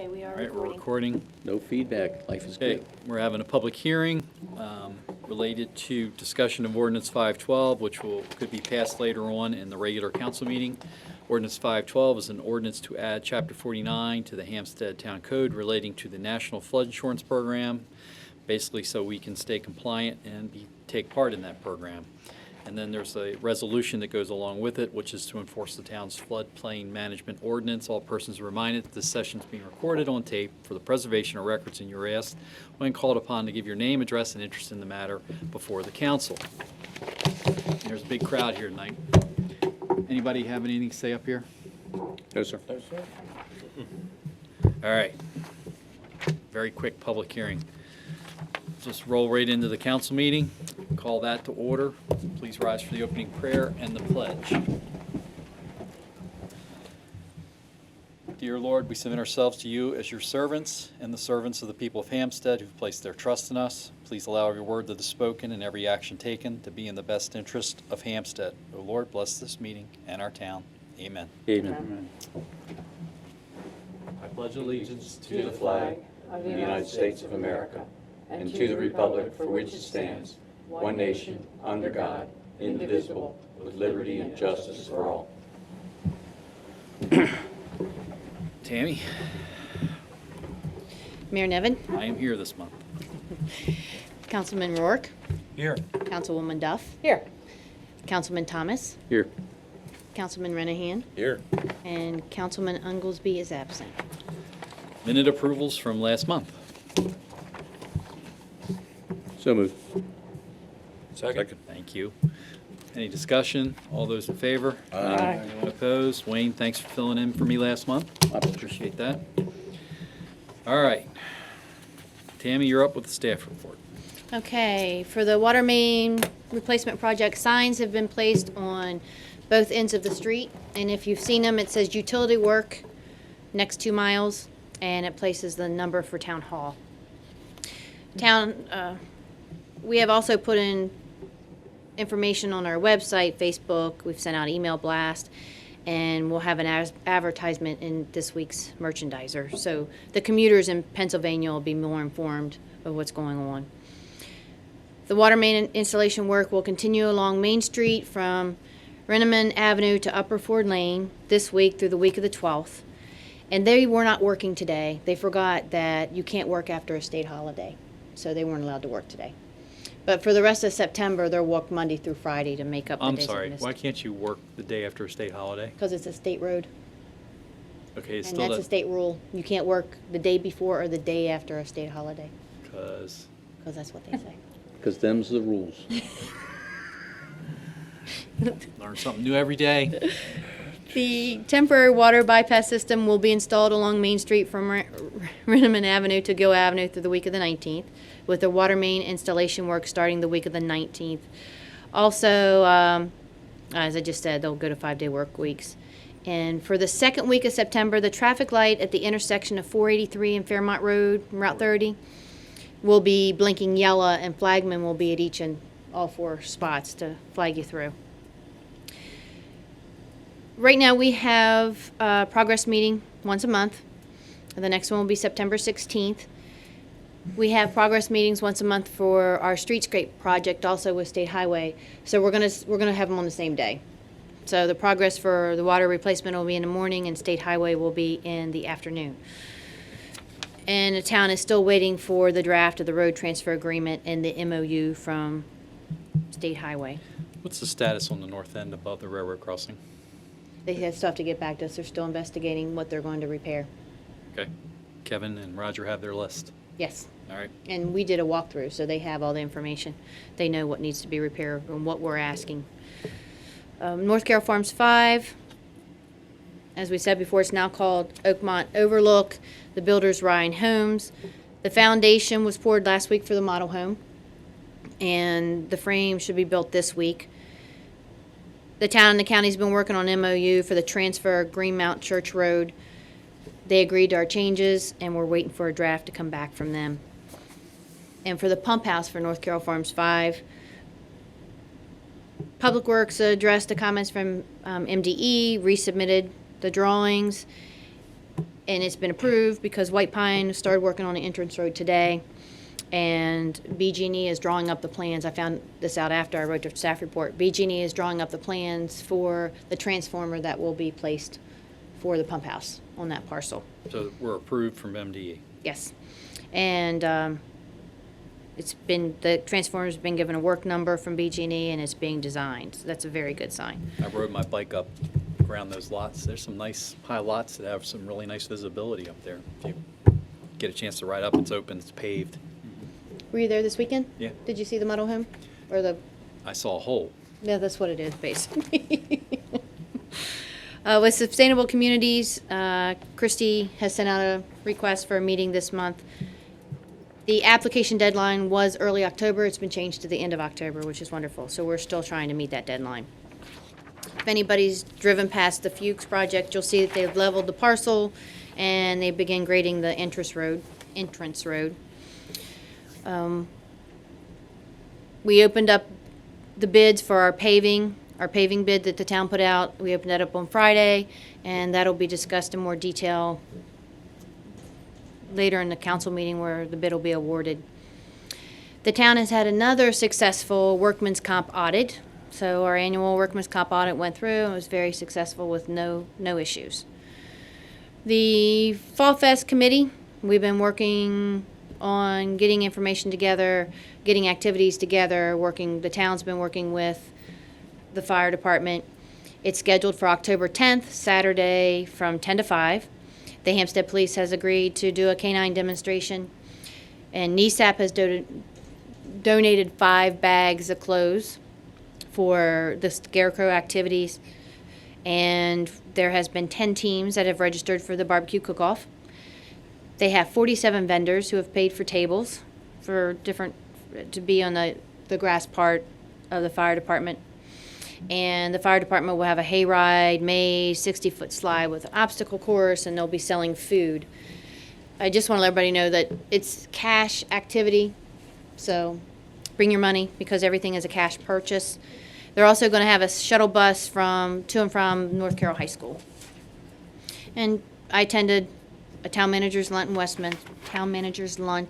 Okay, we are All right, we're recording. recording. No feedback. Life is Okay, good. we're having a public hearing related to discussion of ordinance 512, which could be passed later on in the regular council meeting. Ordinance 512 is an ordinance to add Chapter 49 to the Hampstead Town Code relating to the National Flood Insurance Program, basically so we can stay compliant and take part in that program. And then there's a resolution that goes along with it, which is to enforce the town's floodplain management ordinance. All persons are reminded that this session is being recorded on tape for the preservation of records, and you're asked, when called upon, to give your name, address, and interest in the matter before the council. There's a big crowd here tonight. Anybody have anything to say up here? No, sir. All right. Very quick public hearing. Just roll right into the council meeting. Call that to order. Please rise for the opening prayer and the pledge. Dear Lord, we submit ourselves to you as your servants and the servants of the people of Hampstead who've placed their trust in us. Please allow every word that is spoken and every action taken to be in the best interest of Hampstead. O Lord, bless this meeting and our town. Amen. Amen. I pledge allegiance To the flag of the United States of America, and to the republic for which it stands, one nation, under God, indivisible, with liberty and justice for all. Tammy, Mayor Nevin, I am here this month. Councilman Rourke, Here. Councilwoman Duff. Here. Councilman Thomas, Here. Councilman Renahan, Here. and Councilman Unglesby is absent. Minute approvals from last month. So moved. Second. Thank you. Any discussion? All those in favor? Aye. Anyone opposed? Wayne, thanks for filling in for me last month. My pleasure. Appreciate that. All right. Tammy, you're up with the staff report. Okay, for the water main replacement project, signs have been placed on both ends of the street. And if you've seen them, it says utility work next 2 miles, and it places the number for town hall. We have also put in information on our website, Facebook, we've sent out email blast, and we'll have an advertisement in this week's Merchandiser. So the commuters in Pennsylvania will be more informed of what's going on. The water main installation work will continue along Main Street from Renneman Avenue to Upper Ford Lane this week through the week of the 12th. And they were not working today. They forgot that you can't work after a state holiday, so they weren't allowed to work today. But for the rest of September, they'll work Monday through Friday to make up the I'm days they sorry, missed. why can't you work the day after a state holiday? Because it's a state road, Okay, it's and still that's a state rule. You can't work the day before or the day after a state holiday, because because that's what they say. Because them's the rules. learn something new every day. The temporary water bypass system will be installed along Main Street from Renneman Avenue to Gill Avenue through the week of the 19th, with the water main installation work starting the week of the 19th. Also, as I just said, they'll go to 5-day work weeks. And for the second week of September, the traffic light at the intersection of 483 and Fairmont Road, Route 30, will be blinking yellow, and flagmen will be at each and all 4 spots to flag you through. Right now, we have a progress meeting once a month. The next one will be September 16th. We have progress meetings once a month for our streetscape project, also with State Highway. So we're gonna have them on the same day. So the progress for the water replacement will be in the morning, and State Highway will be in the afternoon. And the town is still waiting for the draft of the road transfer agreement and the MOU from State Highway. What's the status on the north end above the railroad crossing? They still have to get back to us. They're still investigating what they're going to repair. Okay. Kevin and Roger have their list. Yes. All right. And we did a walkthrough, so they have all the information. They know what needs to be repaired and what we're asking. North Carroll Farms 5, as we said before, it's now called Oakmont Overlook. The builder's Ryan Homes. The foundation was poured last week for the model home, and the frame should be built this week. The town and the county's been working on MOU for the transfer of Greenmount Church Road. They agreed to our changes, and we're waiting for a draft to come back from them. And for the pump house for North Carroll Farms 5, Public Works addressed the comments from MDE, resubmitted the drawings, and it's been approved because White Pine started working on the entrance road today, and BG&E is drawing up the plans. I found this out after I wrote the staff report. BG&E is drawing up the plans for the transformer that will be placed for the pump house on that parcel. So we're approved from MDE. Yes. And the transformer's been given a work number from BG&E, and it's being designed. So that's a very good sign. I rode my bike up around those lots. There's some nice high lots that have some really nice visibility up there. If you get a chance to ride up, it's open, it's paved. Were you there this weekend? Yeah. Did you see the model home? Or the, I saw a hole. yeah, that's what it is, basically. With Sustainable Communities, Christy has sent out a request for a meeting this month. The application deadline was early October. It's been changed to the end of October, which is wonderful. So we're still trying to meet that deadline. If anybody's driven past the Fuchs project, you'll see that they've leveled the parcel and they begin grading the entrance road. We opened up the bids for our paving bid that the town put out. We opened that up on Friday, and that'll be discussed in more detail later in the council meeting where the bid will be awarded. The town has had another successful workman's comp audit. So our annual workman's comp audit went through and was very successful with no issues. The Fall Fest committee, we've been working on getting information together, getting activities together, the town's been working with the fire department. It's scheduled for October 10th, Saturday from 10 to 5. The Hampstead Police has agreed to do a canine demonstration, and NESAP has donated 5 bags of clothes for the scarecrow activities, and there has been 10 teams that have registered for the barbecue cook-off. They have 47 vendors who have paid for tables to be on the grass part of the fire department. And the fire department will have a hayride, maze, 60-foot slide with an obstacle course, and they'll be selling food. I just want to let everybody know that it's cash activity, so bring your money because everything is a cash purchase. They're also going to have a shuttle bus to and from North Carroll High School. And I attended a town manager's lunch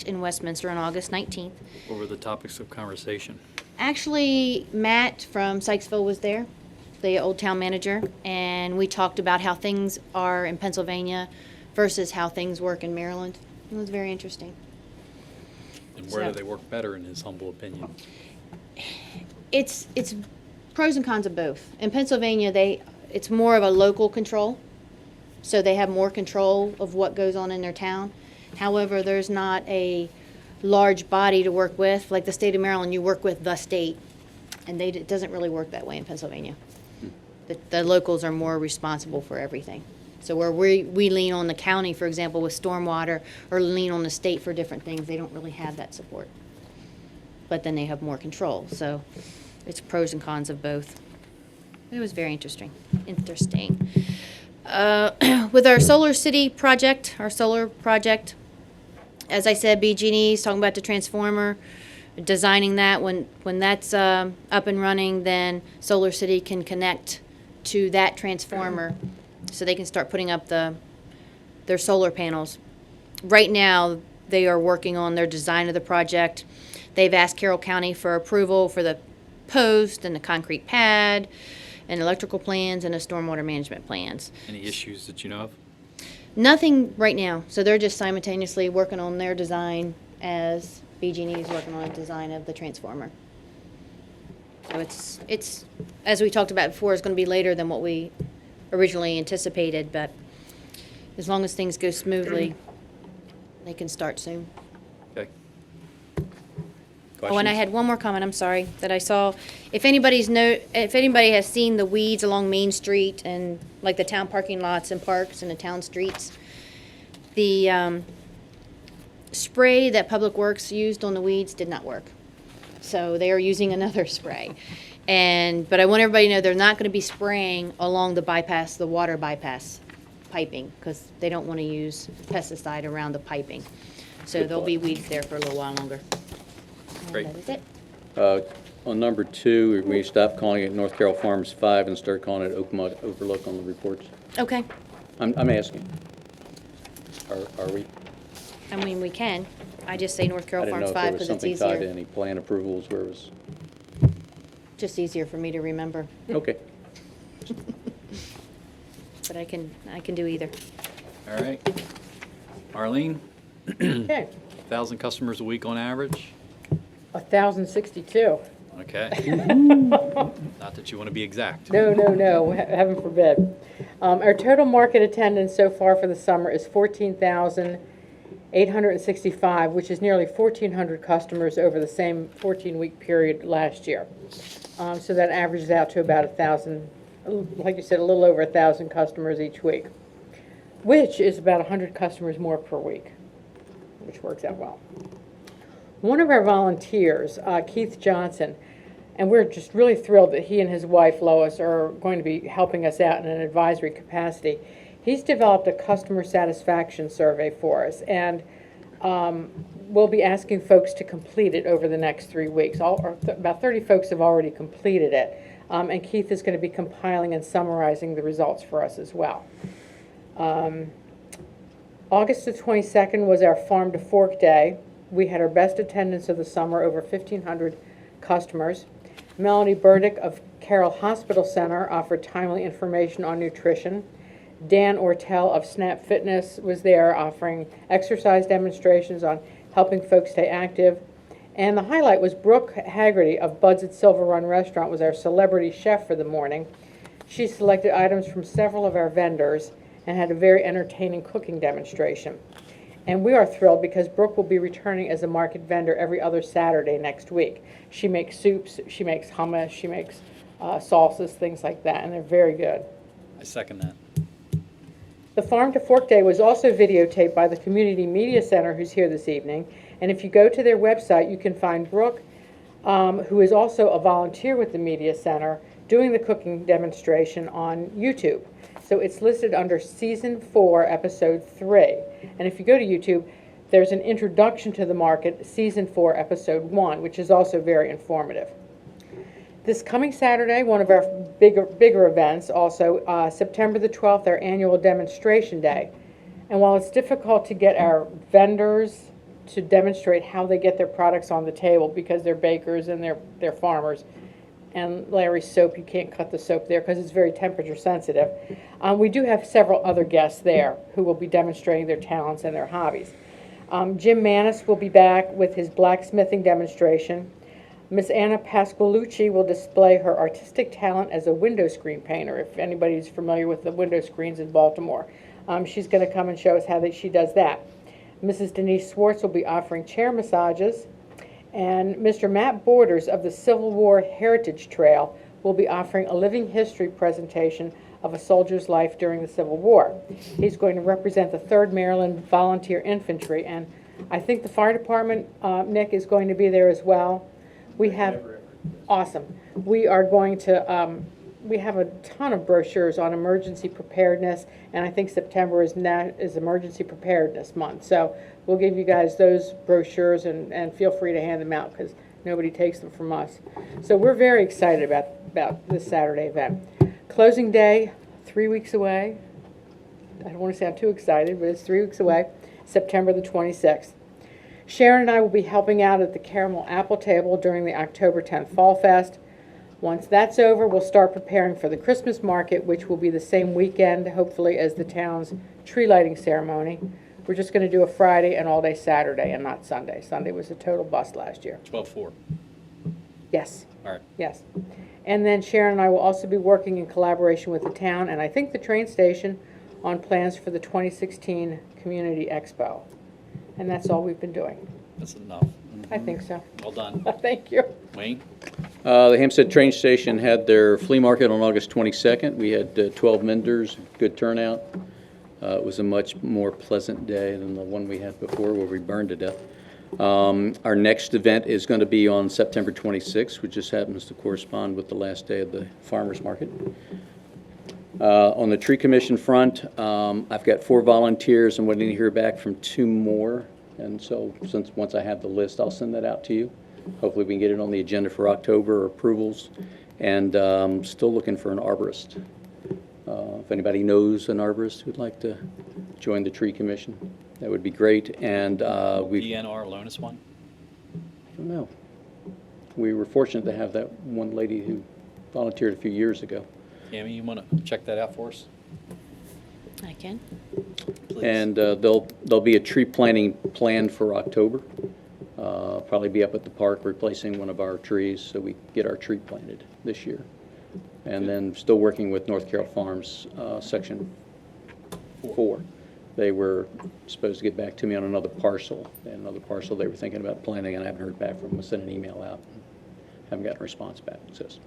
in Westminster on August 19th. What were the topics of conversation? Actually, Matt from Sykesville was there, the old town manager, and we talked about how things are in Pennsylvania versus how things work in Maryland. It was very interesting. And where do they work better, in his humble opinion? It's pros and cons of both. In Pennsylvania, it's more of a local control, so they have more control of what goes on in their town. However, there's not a large body to work with. Like the state of Maryland, you work with the state, and it doesn't really work that way in Pennsylvania. The locals are more responsible for everything. So where we lean on the county, for example, with stormwater, or lean on the state for different things, they don't really have that support. But then they have more control. So it's pros and cons of both. It was very interesting. With our solar project, as I said, BG&E is talking about the transformer, designing that. When that's up and running, then Solar City can connect to that transformer so they can start putting up their solar panels. Right now, they are working on their design of the project. They've asked Carroll County for approval for the post and the concrete pad and electrical plans and the stormwater management plans. Any issues that you know of? Nothing right now. So they're just simultaneously working on their design as BG&E is working on a design of the transformer. So it's as we talked about before, it's going to be later than what we originally anticipated, but as long as things go smoothly, they can start soon. Okay. Oh, and I had one more comment, I'm sorry, that I saw. If anybody has seen the weeds along Main Street and like the town parking lots and parks and the town streets, the spray that Public Works used on the weeds did not work. So they are using another spray. But I want everybody to know they're not going to be spraying along the water bypass piping, because they don't want to use pesticide around the piping. So there'll be weeds there for a little while longer. Great. That is it. On number 2, we stop calling it North Carroll Farms 5 and start calling it Oakmont Overlook on the reports. Okay. I'm asking. Are we? I mean, we can. I just say North I Carroll didn't know Farms if there 5 was because it's something tied to easier. any plan approvals where it was, Just easier for me to remember. okay. But I can do either. All right. Arlene, Okay, 1,000 customers a week on average? 1,062. Okay. Not that you want to be exact. No, heaven forbid. Our total market attendance so far for the summer is 14,865, which is nearly 1,400 customers over the same 14-week period last year. So that averages out to about 1,000, like you said, a little over 1,000 customers each week, which is about 100 customers more per week, which works out well. One of our volunteers, Keith Johnson, and we're just really thrilled that he and his wife Lois are going to be helping us out in an advisory capacity. He's developed a customer satisfaction survey for us, and we'll be asking folks to complete it over the next 3 weeks. About 30 folks have already completed it, and Keith is going to be compiling and summarizing the results for us as well. August the 22nd was our Farm to Fork Day. We had our best attendance of the summer, over 1,500 customers. Melanie Burdick of Carroll Hospital Center offered timely information on nutrition. Dan Ortel of Snap Fitness was there offering exercise demonstrations on helping folks stay active. And the highlight was Brooke Haggerty of Bud's at Silver Run Restaurant was our celebrity chef for the morning. She selected items from several of our vendors and had a very entertaining cooking demonstration. And we are thrilled because Brooke will be returning as a market vendor every other Saturday next week. She makes soups, she makes hummus, she makes salsas, things like that, and they're very good. I second that. The Farm to Fork Day was also videotaped by the Community Media Center, who's here this evening. And if you go to their website, you can find Brooke, who is also a volunteer with the Media Center, doing the cooking demonstration on YouTube. So it's listed under Season 4, Episode 3. And if you go to YouTube, there's an introduction to the market, Season 4, Episode 1, which is also very informative. This coming Saturday, one of our bigger events, also September the 12th, our annual demonstration day. And while it's difficult to get our vendors to demonstrate how they get their products on the table because they're bakers and they're farmers, and Larry's soap, you can't cut the soap there because it's very temperature sensitive. We do have several other guests there who will be demonstrating their talents and their hobbies. Jim Manis will be back with his blacksmithing demonstration. Miss Anna Pasqualucci will display her artistic talent as a window screen painter, if anybody's familiar with the window screens in Baltimore. She's going to come and show us how she does that. Mrs. Denise Swartz will be offering chair massages. And Mr. Matt Borders of the Civil War Heritage Trail will be offering a living history presentation of a soldier's life during the Civil War. He's going to represent the 3rd Maryland Volunteer Infantry, and I think the fire department, Nick, is going to be there as well. We have, awesome. We are going to, we have a ton of brochures on emergency preparedness, and I think September is Emergency Preparedness Month. So we'll give you guys those brochures and feel free to hand them out because nobody takes them from us. So we're very excited about this Saturday event. Closing day, 3 weeks away. I don't want to sound too excited, but it's 3 weeks away, September the 26th. Sharon and I will be helping out at the Caramel Apple Table during the October 10th Fall Fest. Once that's over, we'll start preparing for the Christmas market, which will be the same weekend, hopefully, as the town's tree lighting ceremony. We're just going to do a Friday and all day Saturday and not Sunday. Sunday was a total bust last year. 12-4. Yes. All right. Yes. And then Sharon and I will also be working in collaboration with the town and I think the train station on plans for the 2016 Community Expo. And that's all we've been doing. That's enough. I think so. Well done. Thank you. Wayne? The Hampstead train station had their flea market on August 22nd. We had 12 vendors, good turnout. It was a much more pleasant day than the one we had before where we burned to death. Our next event is going to be on September 26th, which just happens to correspond with the last day of the farmers market. On the tree commission front, I've got 4 volunteers. I'm waiting to hear back from 2 more. And so once I have the list, I'll send that out to you. Hopefully we can get it on the agenda for October approvals. And still looking for an arborist. If anybody knows an arborist who'd like to join the tree commission, that would be great. And we DNR loan us one? I don't know. We were fortunate to have that one lady who volunteered a few years ago. Tammy, you want to check that out for us? I can. Please. And there'll be a tree planting planned for October. Probably be up at the park replacing one of our trees so we get our tree planted this year. And then still working with North Carroll Farms, Section 4. They were supposed to get back to me on another parcel. And another parcel they were thinking about planting, and I haven't heard back from them. I sent an email out. Haven't gotten a response back. So as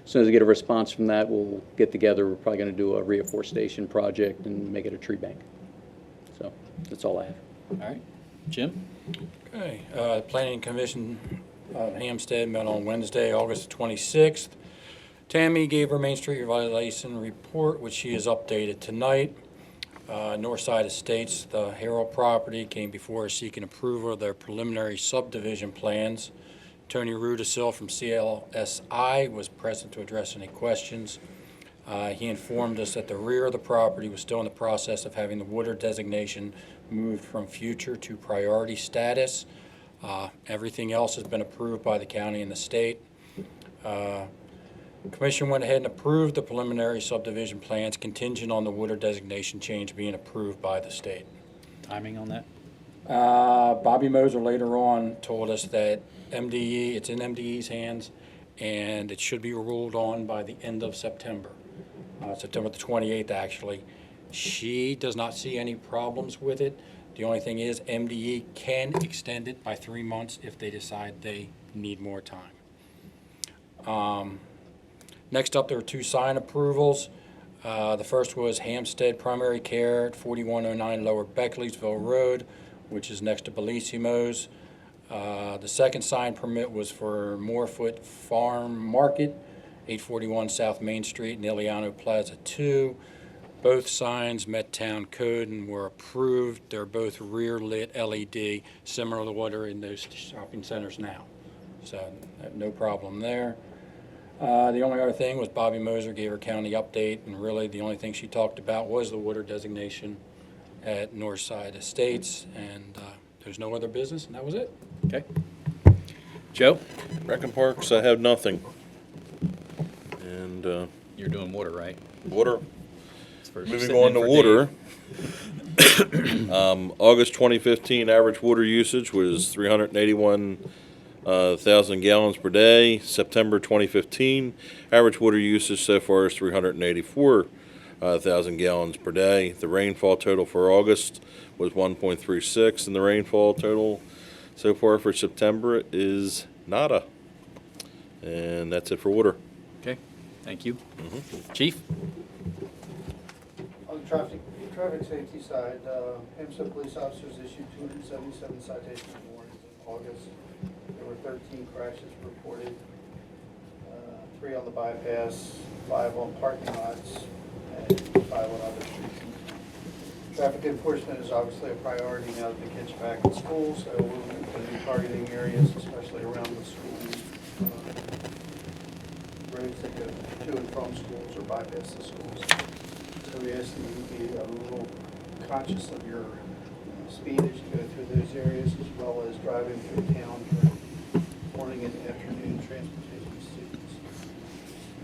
soon as I get a response from that, we'll get together. We're probably going to do a reforestation project and make it a tree bank. So that's all I have. All right. Jim? Okay, Planning Commission of Hampstead met on Wednesday, August 26th. Tammy gave her Main Street Revitalization report, which she has updated tonight. Northside Estates, the Harold property, came before us seeking approval of their preliminary subdivision plans. Tony Rudisil from CLSI was present to address any questions. He informed us that the rear of the property was still in the process of having the water designation moved from future to priority status. Everything else has been approved by the county and the state. Commission went ahead and approved the preliminary subdivision plans contingent on the water designation change being approved by the state. Timing on that? Bobby Moser later on told us that MDE, it's in MDE's hands, and it should be ruled on by the end of September. September the 28th, actually. She does not see any problems with it. The only thing is MDE can extend it by 3 months if they decide they need more time. Next up, there were 2 sign approvals. The first was Hampstead Primary Care at 4109 Lower Beckleysville Road, which is next to Bellissimo's. The second sign permit was for Morefoot Farm Market, 841 South Main Street, in Iliano Plaza 2. Both signs met town code and were approved. They're both rear lit LED, similar to what are in those shopping centers now. So no problem there. The only other thing was Bobby Moser gave her county update, and really the only thing she talked about was the water designation at Northside Estates, and there's no other business, and that was it. Okay. Joe? Rec and Parks, I have nothing. And You're doing water, right? water, It's for moving sitting on in to for water. Dave. August 2015 average water usage was 381,000 gallons per day. September 2015 average water usage so far is 384,000 gallons per day. The rainfall total for August was 1.36, and the rainfall total so far for September is nada. And that's it for water. Okay, thank you. Chief? On the traffic safety side, Hampstead police officers issued 277 citations and warnings in August. There were 13 crashes reported, 3 on the bypass, 5 on parking lots, and 5 on other streets. Traffic enforcement is obviously a priority now that the kids are back in school, so we're going to be targeting areas, especially around the schools, roads that go to and from schools or bypass the schools. So we ask that you be a little conscious of your speed as you go through those areas, as well as driving through town during morning and afternoon transportation of students.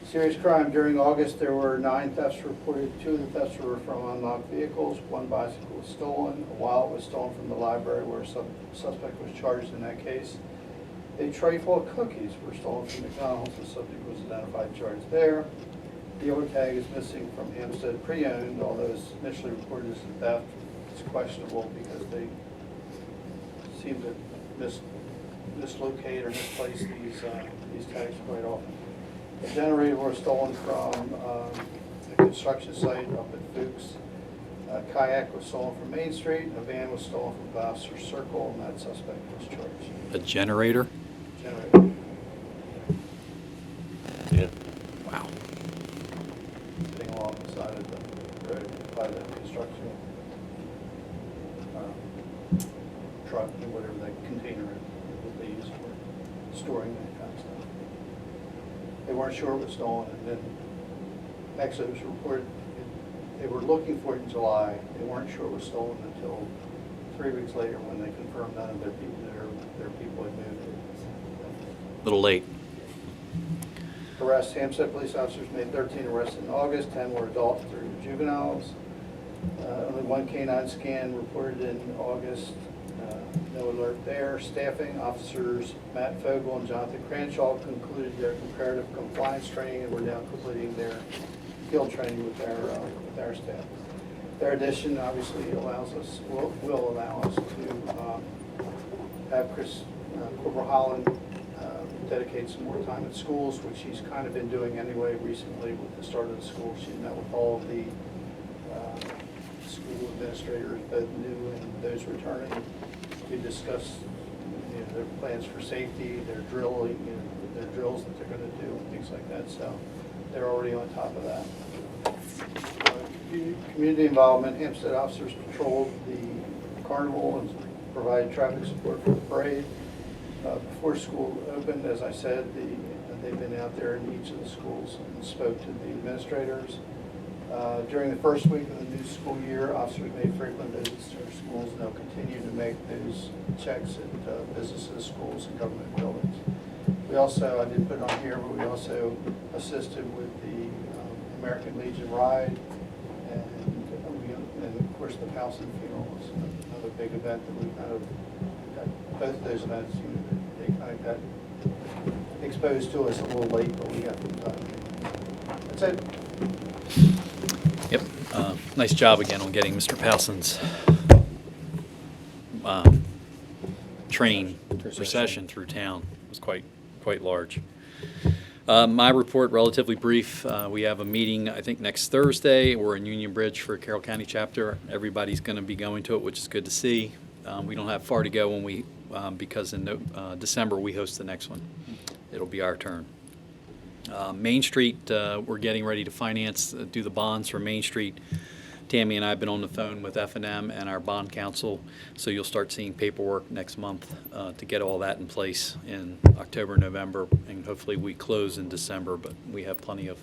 Serious crime. During August, there were 9 thefts reported. 2 of the thefts were from unlocked vehicles. 1 bicycle was stolen. A wallet was stolen from the library where a suspect was charged in that case. A tray full of cookies were stolen from McDonald's. The subject was identified and charged there. Dealer tag is missing from Hampstead pre-owned, although it's initially reported as a theft. It's questionable because they seem to mislocate or misplace these tags quite often. A generator was stolen from a construction site up at Fuchs. A kayak was stolen from Main Street. A van was stolen from Gloucester Circle, and that suspect was charged. A generator? Generator. Yeah. Wow. Sitting along the side of the road by the construction truck, or whatever that container is that they use for storing that kind of stuff. They weren't sure it was stolen, and then actually it was reported They were looking for it in July. They weren't sure it was stolen until 3 weeks later when they confirmed none of their people had moved it. A little late. Arrests, Hampstead police officers made 13 arrests in August, 10 were adults, 3 were juveniles. Only 1 canine scan reported in August, no alert there. Staffing, officers Matt Fogel and Jonathan Cranshaw concluded their comparative compliance training and were now completing their field training with our staff. Their addition obviously will allow us to have Corporal Holland dedicate some more time at schools, which she's kind of been doing anyway recently with the start of the school. She met with all of the school administrators, both new and those returning, to discuss their plans for safety, their drilling, their drills that they're going to do, and things like that. So they're already on top of that. Community involvement, Hampstead officers patrolled the carnival and provided traffic support for the parade. Before school opened, as I said, they've been out there in each of the schools and spoke to the administrators. During the first week of the new school year, officers made frequent visits to our schools, and they'll continue to make those checks at businesses, schools, and government buildings. We also, I didn't put it on here, but we also assisted with the American Legion ride, and of course the Powson funeral was another big event that we kind of got. Both of those events, they kind of got exposed to us a little late, but we got them done. That's it. Yep. Nice job again on getting Mr. Powson's train procession through town. It was quite large. My report, relatively brief. We have a meeting, I think, next Thursday. We're in Union Bridge for Carroll County chapter. Everybody's going to be going to it, which is good to see. We don't have far to go because in December we host the next one. It'll be our turn. Main Street, we're getting ready to do the bonds for Main Street. Tammy and I have been on the phone with F&M and our bond counsel, so you'll start seeing paperwork next month to get all that in place in October, November, and hopefully we close in December, but we have plenty of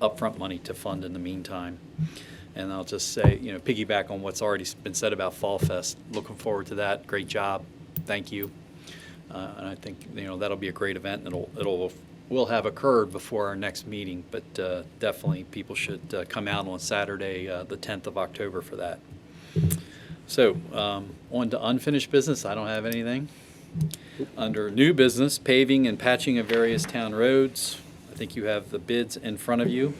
upfront money to fund in the meantime. And I'll just say, piggyback on what's already been said about Fall Fest. Looking forward to that. Great job. Thank you. And I think, that'll be a great event, and will have occurred before our next meeting, but definitely people should come out on Saturday, the 10th of October for that. So on to unfinished business. I don't have anything. Under new business, paving and patching of various town roads. I think you have the bids in front of you.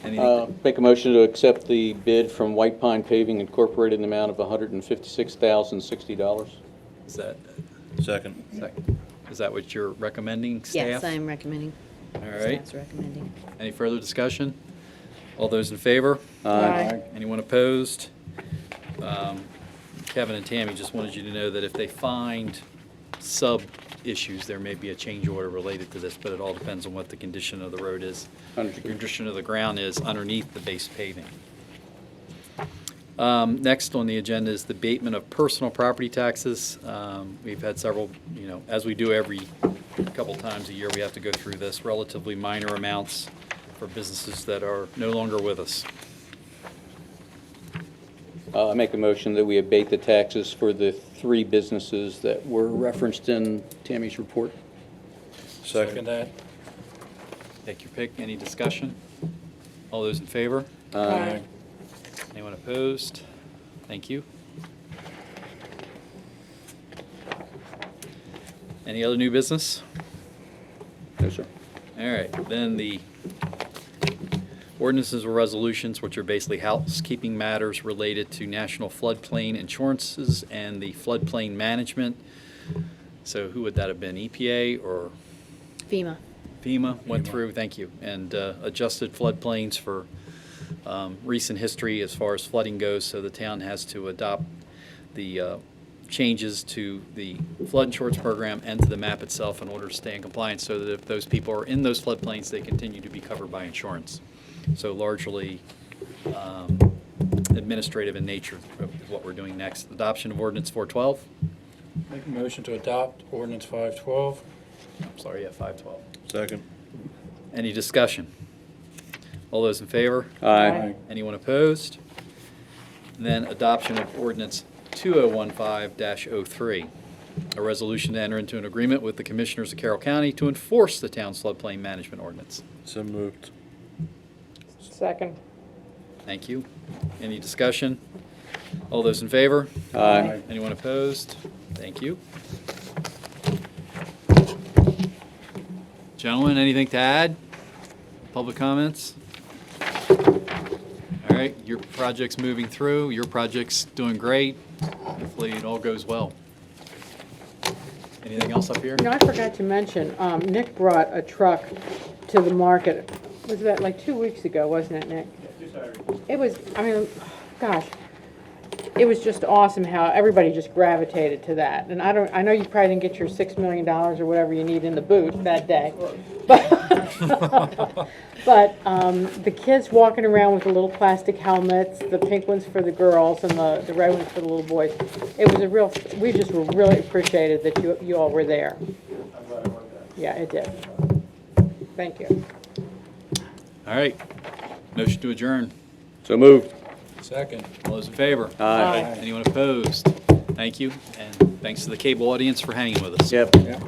Anything? Make a motion to accept the bid from White Pine Paving Incorporated in the amount of $156,060. Is that Second. second? Is that what you're recommending, staff? Yes, I'm recommending. All right. Staff's recommending. Any further discussion? All those in favor? Aye. Anyone opposed? Kevin and Tammy just wanted you to know that if they find sub-issues, there may be a change order related to this, but it all depends on what the condition of the road is. Understood. The condition of the ground is underneath the base paving. Next on the agenda is the abatement of personal property taxes. We've had several, as we do every couple times a year, we have to go through this, relatively minor amounts for businesses that are no longer with us. I make a motion that we abate the taxes for the 3 businesses that were referenced in Tammy's report. Second that. Take your pick. Any discussion? All those in favor? Aye. Anyone opposed? Thank you. Any other new business? No, sir. All right, then the ordinances or resolutions, which are basically housekeeping matters related to national floodplain insurances and the floodplain management. So who would that have been, EPA or FEMA. FEMA? Went through, thank you, and adjusted floodplains for recent history as far as flooding goes, so the town has to adopt the changes to the flood insurance program and to the map itself in order to stay in compliance, so that if those people are in those floodplains, they continue to be covered by insurance. So largely administrative in nature of what we're doing next. Adoption of ordinance 412. Make a motion to adopt ordinance 512. I'm sorry, yeah, 512. Second. Any discussion? All those in favor? Aye. Anyone opposed? And then adoption of ordinance 2015-03, a resolution to enter into an agreement with the Commissioners of Carroll County to enforce the town's floodplain management ordinance. So moved. Second. Thank you. Any discussion? All those in favor? Aye. Anyone opposed? Thank you. Gentlemen, anything to add? Public comments? All right, your project's moving through, your project's doing great. Hopefully it all goes well. Anything else up here? You know, I forgot to mention, Nick brought a truck to the market. Was that like 2 weeks ago, wasn't it, Nick? It was, I mean, gosh, it was just awesome how everybody just gravitated to that. And I know you probably didn't get your $6 million or whatever you need in the boot that day. But the kids walking around with the little plastic helmets, the pink ones for the girls and the red ones for the little boys. It was a real, we just were really appreciated that you all were there. Yeah, it did. Thank you. All right, motion to adjourn. So moved. Second. All those in favor? Aye. Anyone opposed? Thank you, and thanks to the cable audience for hanging with us. Yep. Yep.